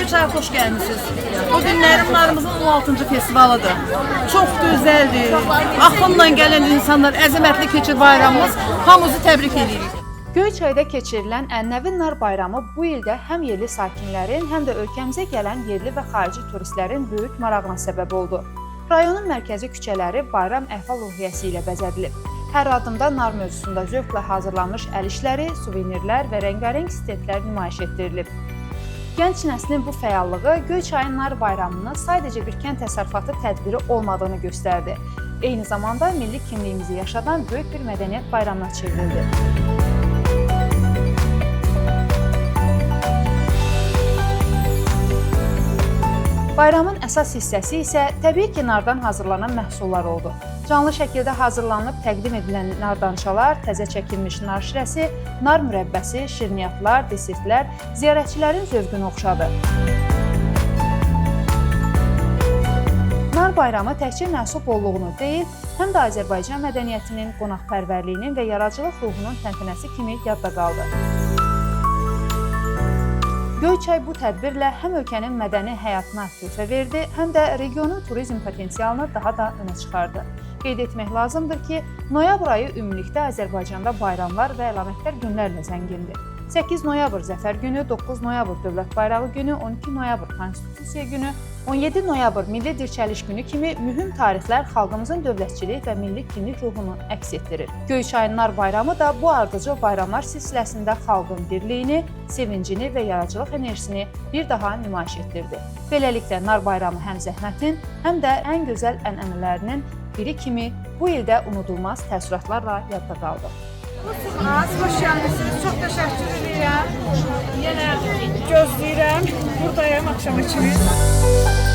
Göyçaya xoş gəlmisiniz. Bu günlərim narımızın 16-cı festivalıdır. Çox gözəldir. Axınla gələn insanlar əzəmətli keçir bayramımız. Hamımızı təbrik edirik. Göyçayda keçirilən Ənənəvi Nar Bayramı bu ildə həm yerli sakinlərin, həm də ölkəmizə gələn yerli və xarici turistlərin böyük marağına səbəb oldu. Rayonun mərkəzi küçələri bayram əhval-ruhiyyəsi ilə bəzədilib. Hər addımda nar mövzusunda zövqlə hazırlanmış əl işləri, suvenirlər və rəngarəng stendlər nümayiş etdirilib. Gənc nəslin bu fəallığı Göyçayın Nar Bayramının sadəcə bir kənd təsərrüfatı tədbiri olmadığını göstərdi. Eyni zamanda milli kimliyimizi yaşadan böyük bir mədəniyyət bayramına çevrildi. Bayramın əsas hissəsi isə təbii ki, nardan hazırlanan məhsullar oldu. Canlı şəkildə hazırlanıb təqdim edilən nardançalar, təzə çəkilmiş nar şirəsi, nar mürəbbəsi, şirniyyatlar, desertlər ziyarətçilərin zövqünü oxşadı. Nar bayramı təkcə məhsul bolluğunu deyil, həm də Azərbaycan mədəniyyətinin, qonaqpərvərliyinin və yaradıcılıq ruhunun təntənəsi kimi yadda qaldı. Göyçay bu tədbirlə həm ölkənin mədəni həyatına töhfə verdi, həm də regionun turizm potensialını daha da önə çıxardı. Qeyd etmək lazımdır ki, noyabr ayı ümumilikdə Azərbaycanda bayramlar və əlamətdar günlərlə zəngindir. 8 noyabr Zəfər günü, 9 noyabr Dövlət Bayrağı günü, 12 noyabr Konstitusiya günü, 17 noyabr Milli Dirçəliş günü kimi mühüm tarixlər xalqımızın dövlətçilik və milli kimlik ruhunu əks etdirir. Göyçayın Nar Bayramı da bu ardıcıl bayramlar silsiləsində xalqın birliyini, sevincini və yaradıcılıq enerjisini bir daha nümayiş etdirdi. Beləliklə, Nar Bayramı həm zəhmətin, həm də ən gözəl ənənələrinin biri kimi bu ildə unudulmaz təəssüratlarla yadda qaldı. Hoş geldiniz. Çok teşekkür ederim. Yine gözləyirəm. Buradayım akşam için.